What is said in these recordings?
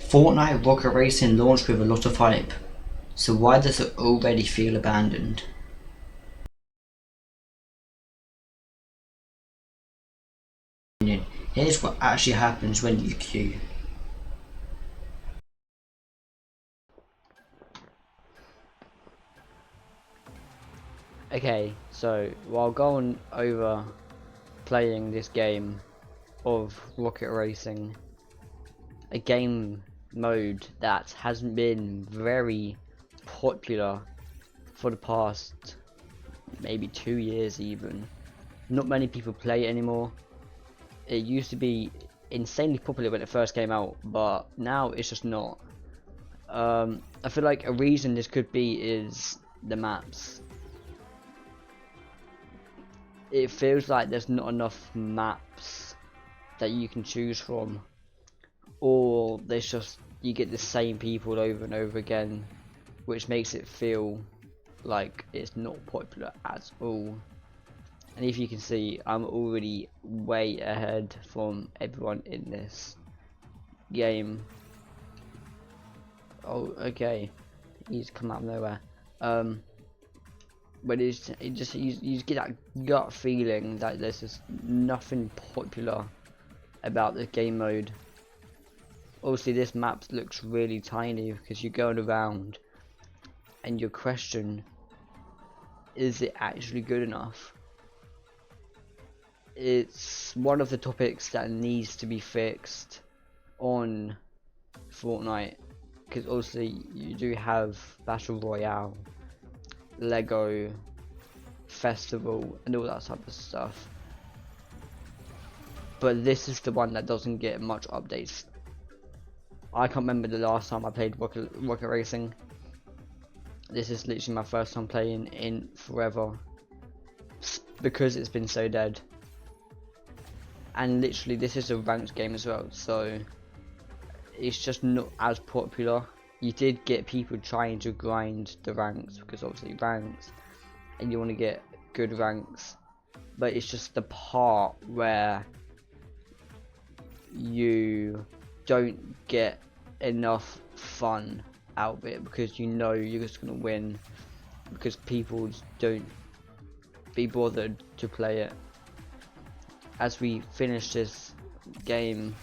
Fortnite Rocket Racing launched with a lot of hype, so why does it already feel abandoned? Here's what actually happens when you queue. Okay, so while going over playing this game of Rocket Racing, a game mode that hasn't been very popular for the past maybe 2 years even. Not many people play it anymore. It used to be insanely popular when it first came out, but now it's just not. I feel like a reason this could be is the maps. It feels like there's not enough maps that you can choose from, or there's just you get the same people over and over again, which makes it feel like it's not popular at all. And if you can see, I'm already way ahead from everyone in this game. Oh, okay, he's come out of nowhere. But you just get that gut feeling that there's just nothing popular about the game mode. Obviously this map looks really tiny because you're going around and your question, is it actually good enough? It's one of the topics that needs to be fixed on Fortnite, because obviously you do have Battle Royale, Lego, Festival and all that type of stuff, but this is the one that doesn't get much updates. I can't remember the last time I played Rocket Racing. This is literally my first time playing in forever, because it's been so dead. And literally this is a ranked game as well, so it's just not as popular. You did get people trying to grind the ranks, because obviously ranks, and you want to get good ranks, but it's just the part where you don't get enough fun out of it, because you know you're just gonna win, because people don't be bothered to play it. As we finish this game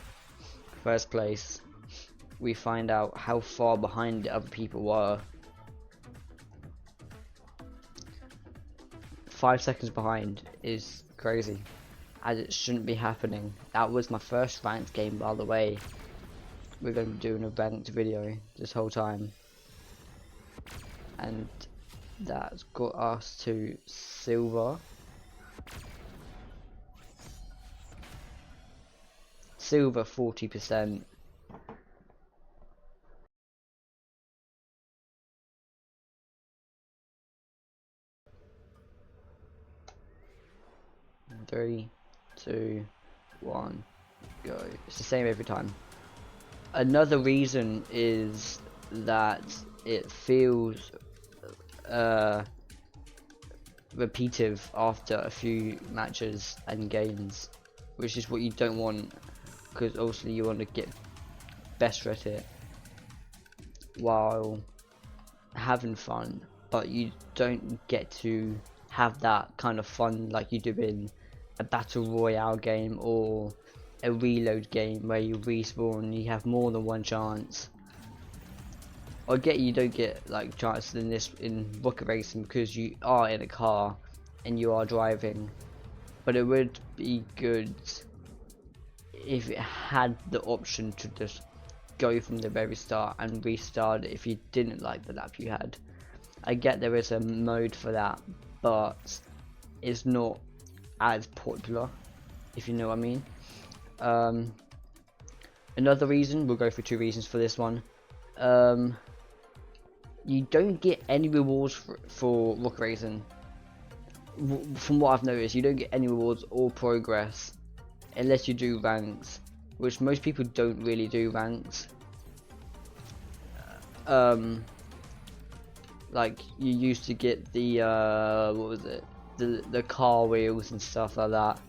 first place, we find out how far behind the other people were. 5 seconds behind is crazy, as it shouldn't be happening. That was my first ranked game, by the way. We're going to be doing a ranked video this whole time, and that's got us to silver. Silver 40%. Three, two, one, go. It's the same every time. Another reason is that it feels repetitive after a few matches and games, which is what you don't want, because obviously you want to get better at it while having fun, but you don't get to have that kind of fun like you do in a battle royale game or a reload game where you respawn, you have more than one chance. I get you don't get like chances in this in Rocket Racing because you are in a car and you are driving, but it would be good if it had the option to just go from the very start and restart it if you didn't like the lap you had. I get there is a mode for that, but it's not as popular, if you know what I mean. Another reason, we'll go for two reasons for this one. You don't get any rewards for Rocket Racing. From what I've noticed, you don't get any rewards or progress unless you do ranks, which most people don't really do ranks. Like you used to get the what was it, the car wheels and stuff like that,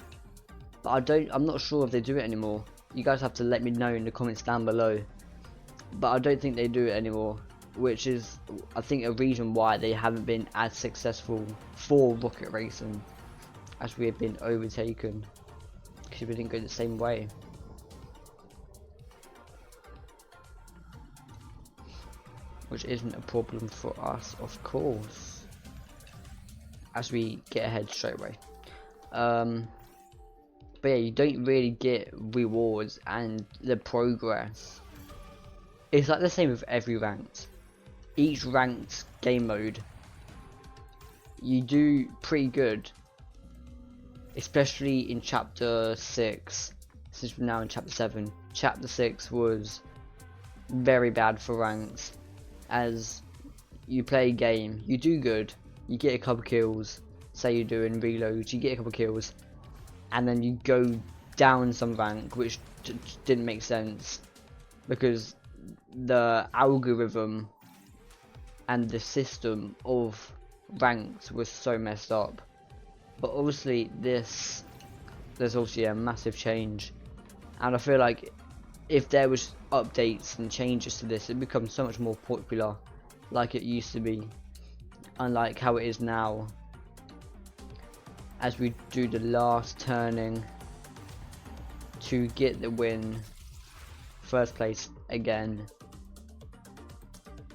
but I'm not sure if they do it anymore. You guys have to let me know in the comments down below. but I don't think they do it anymore, which is, I think, a reason why they haven't been as successful for Rocket Racing as we have been overtaken, because we didn't go the same way. Which isn't a problem for us, of course, as we get ahead straight away. But yeah, you don't really get rewards and the progress. It's like the same with every ranked. Each ranked game mode, you do pretty good, especially in chapter 6, since we're now in chapter 7. Chapter 6 was very bad for ranks, as you play a game, you do good, you get a couple kills, say you're doing reloads, you get a couple kills, and then you go down some rank, which didn't make sense, because the algorithm and the system of ranks was so messed up. But obviously there's obviously a massive change, and I feel like if there was updates and changes to this, it becomes so much more popular like it used to be, unlike how it is now. As we do the last turning to get the win, first place again,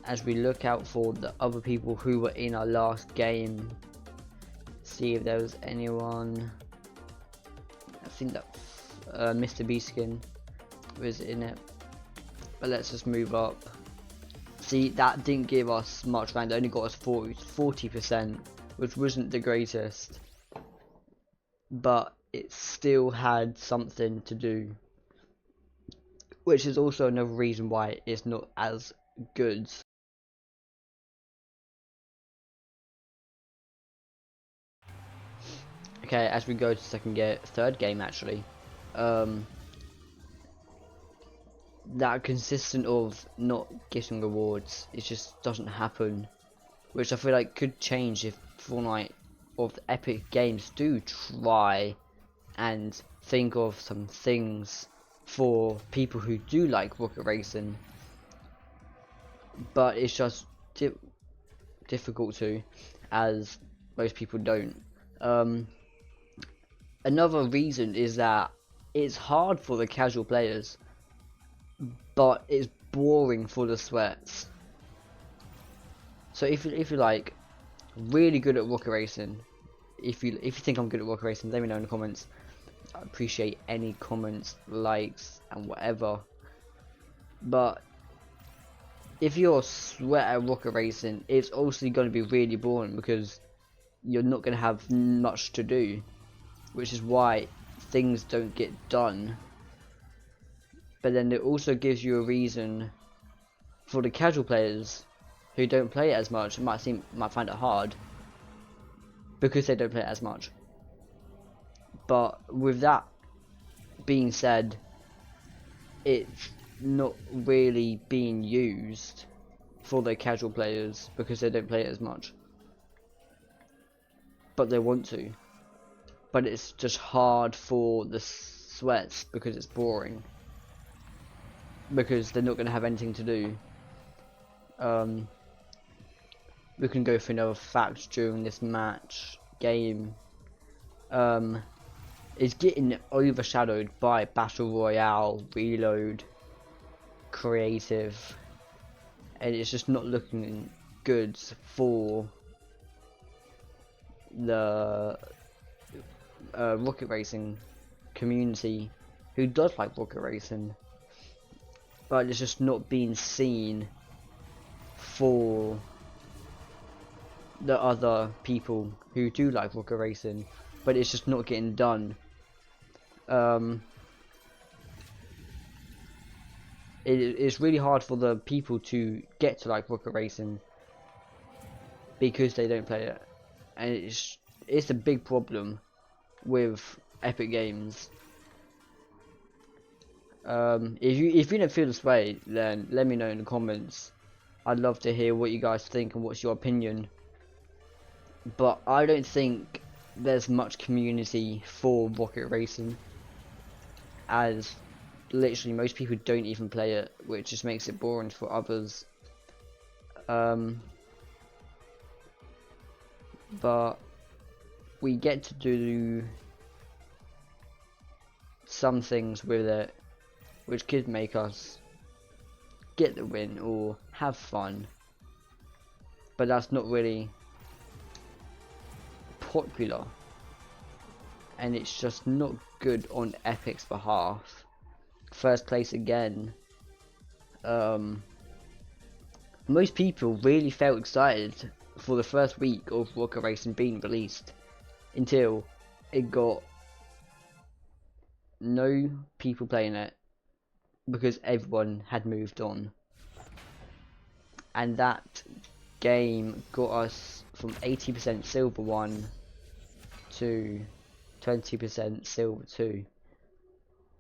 as we look out for the other people who were in our last game, see if there was anyone. I think that Mr. Beaskin was in it, but let's just move up. See, that didn't give us much rank, it only got us 40%, which wasn't the greatest, but it still had something to do, which is also another reason why it's not as good. Okay, as we go to third game actually, that consistent of not getting rewards, it just doesn't happen, which I feel like could change if Fortnite or the Epic Games do try and think of some things for people who do like Rocket Racing, but it's just difficult to, as most people don't. Another reason is that it's hard for the casual players, but it's boring for the sweats. So if you're like really good at Rocket Racing, if you think I'm good at Rocket Racing, let me know in the comments. I appreciate any comments, likes, and whatever. But if you're sweat at Rocket Racing, it's also going to be really boring because you're not going to have much to do, which is why things don't get done. But then it also gives you a reason for the casual players who don't play it as much, might find it hard because they don't play it as much. But with that being said, it's not really being used for the casual players because they don't play it as much, but they want to. But it's just hard for the sweats because it's boring, because they're not going to have anything to do. We can go through another fact during this game. Is getting overshadowed by Battle Royale, Reload, Creative, and it's just not looking good for the Rocket Racing community who does like Rocket Racing, but it's just not being seen for the other people who do like Rocket Racing, but it's just not getting done. It's really hard for the people to get to like Rocket Racing because they don't play it, and it's a big problem with Epic Games. If you don't feel this way, then let me know in the comments. I'd love to hear what you guys think and what's your opinion. But I don't think there's much community for Rocket Racing, as literally most people don't even play it, which just makes it boring for others. But we get to do some things with it which could make us get the win or have fun, but that's not really popular, and it's just not good on Epic's behalf. First place again. Most people really felt excited for the first week of Rocket Racing being released until it got no people playing it because everyone had moved on, and that game got us from 80% Silver 1 to 20% Silver 2.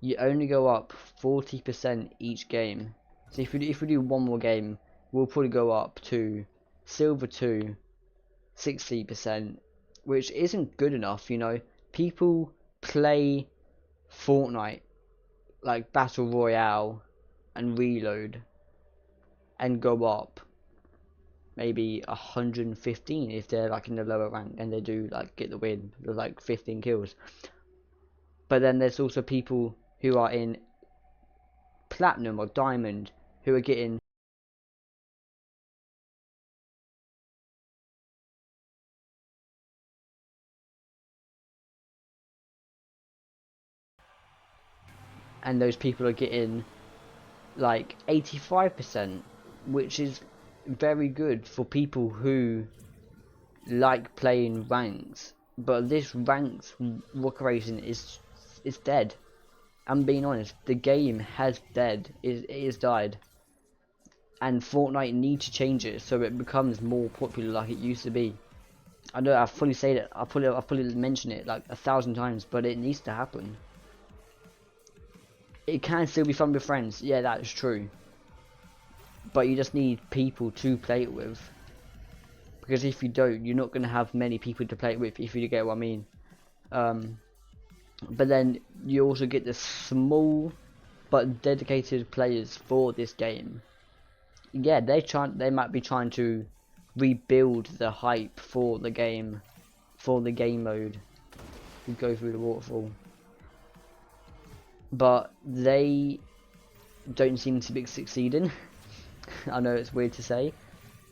You only go up 40% each game. So if we do one more game, we'll probably go up to Silver 2, 60%, which isn't good enough, you know. People play Fortnite, like Battle Royale and Reload, and go up maybe 115 if they're like in the lower rank and they do like get the win with like 15 kills. But then there's also people who are in Platinum or Diamond who are getting and those people are getting like 85%, which is very good for people who like playing ranks. But this ranked Rocket Racing is dead. I'm being honest, the game has dead. It is died, and Fortnite need to change it so it becomes more popular like it used to be. I know I've fully said it. I fully mentioned it like 1,000 times, but it needs to happen. It can still be fun with friends, yeah, that is true. But you just need people to play it with. Because if you don't, you're not going to have many people to play it with, if you get what I mean. But then you also get the small but dedicated players for this game. Yeah, they might be trying to rebuild the hype for the game mode. You go through the waterfall. But they don't seem to be succeeding. I know it's weird to say,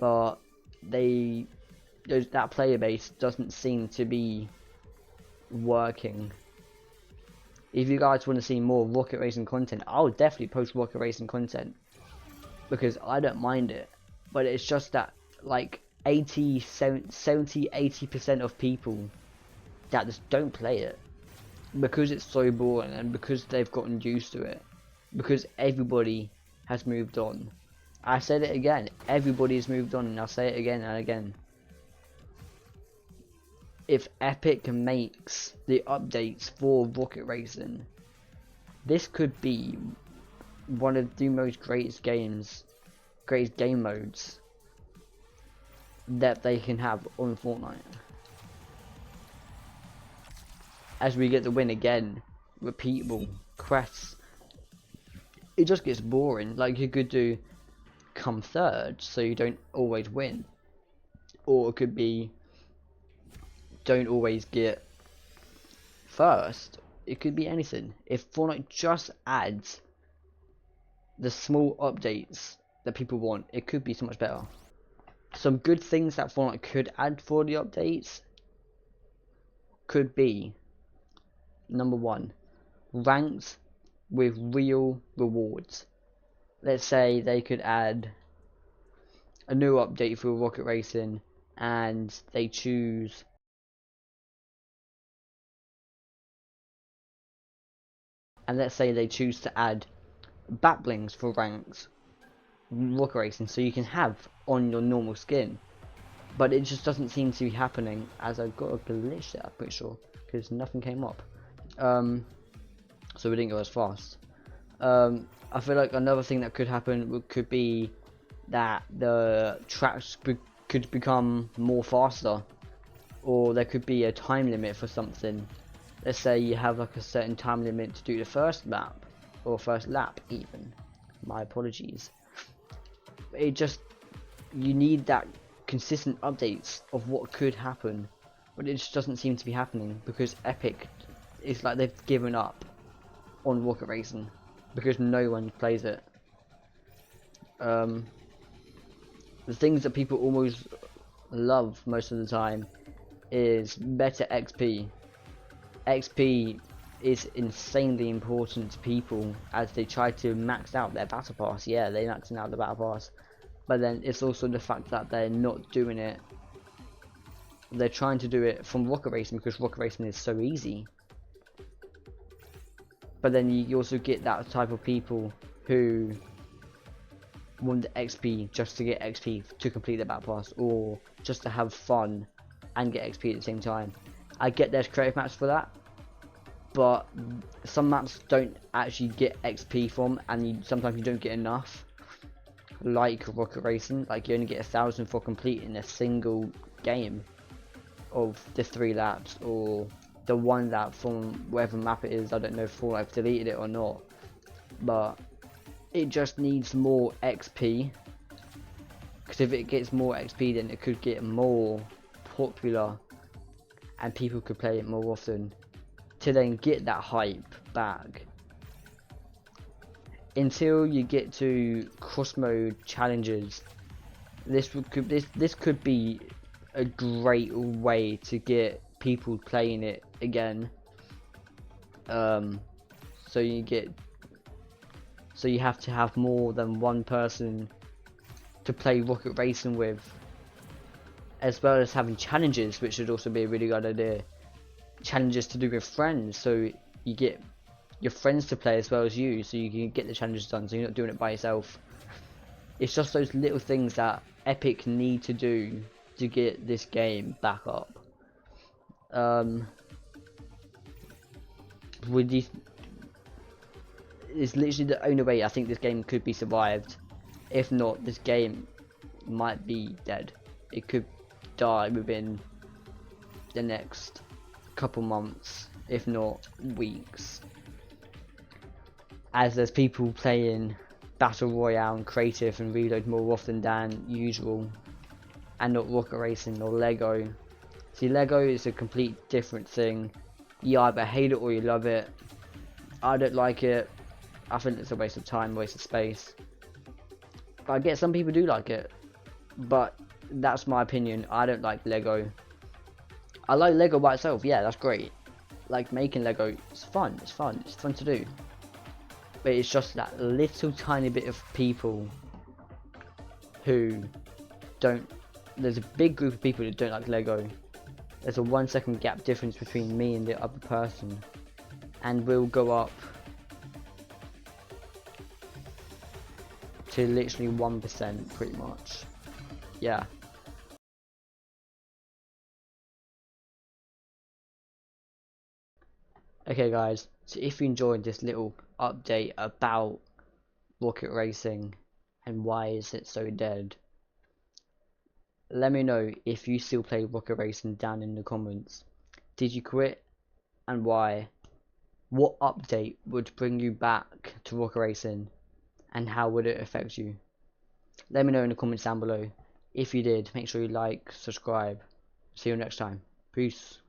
but that player base doesn't seem to be working. If you guys want to see more Rocket Racing content, I'll definitely post Rocket Racing content because I don't mind it. But it's just that like 80% of people that just don't play it because it's so boring and because they've gotten used to it, because everybody has moved on. I said it again, everybody's moved on, and I'll say it again and again. If Epic makes the updates for Rocket Racing, this could be one of the most greatest game modes that they can have on Fortnite. As we get the win again, repeatable quests, it just gets boring. Like you could do come third, so you don't always win, or it could be don't always get first. It could be anything. If Fortnite just adds the small updates that people want, it could be so much better. Some good things that Fortnite could add for the updates could be: number 1, ranks with real rewards. Let's say they could add a new update for Rocket Racing and they choose to add backblings for ranks Rocket Racing, so you can have on your normal skin. But it just doesn't seem to be happening, as I've got a glitch there, I'm pretty sure, because nothing came up. So we didn't go as fast. I feel like another thing that could happen could be that the tracks could become more faster, or there could be a time limit for something. Let's say you have like a certain time limit to do the first map or first lap even. My apologies. It just, you need that consistent updates of what could happen, but it just doesn't seem to be happening because Epic is like they've given up on Rocket Racing because no one plays it. The things that people almost love most of the time is better XP. XP is insanely important to people as they try to max out their battle pass. Yeah, they're maxing out the battle pass, but then it's also the fact that they're not doing it. They're trying to do it from Rocket Racing because Rocket Racing is so easy. But then you also get that type of people who want the XP just to get XP to complete the battle pass, or just to have fun and get XP at the same time. I get there's creative maps for that, but some maps don't actually get XP from, and sometimes you don't get enough. Like Rocket Racing, like you only get 1,000 for completing a single game of the 3 laps, or the 1 lap from wherever map it is. I don't know if I've deleted it or not, but it just needs more XP, because if it gets more XP then it could get more popular and people could play it more often to then get that hype back. Until you get to cross mode challenges, this could be a great way to get people playing it again. So you have to have more than one person to play Rocket Racing with, as well as having challenges, which would also be a really good idea. Challenges to do with friends, so you get your friends to play as well as you, so you can get the challenges done, so you're not doing it by yourself. It's just those little things that Epic need to do to get this game back up. With these, it's literally the only way I think this game could be survived. If not, this game might be dead. It could die within the next couple months, if not weeks, as there's people playing Battle Royale and Creative and Reload more often than usual, and not Rocket Racing or Lego. See, Lego is a complete different thing. You either hate it or you love it. I don't like it. I think it's a waste of time, waste of space. But I get some people do like it, but that's my opinion. I don't like Lego. I like Lego by itself, yeah, that's great. Like making Lego, it's fun to do. But it's just that little tiny bit of people who don't, there's a big group of people that don't like Lego. There's a 1 second gap difference between me and the other person, and we'll go up to literally 1% pretty much. Yeah. Okay guys, so if you enjoyed this little update about Rocket Racing and why is it so dead, let me know if you still play Rocket Racing down in the comments. Did you quit, and why? What update would bring you back to Rocket Racing, and how would it affect you? Let me know in the comments down below. If you did, make sure you like, subscribe. See you next time. Peace.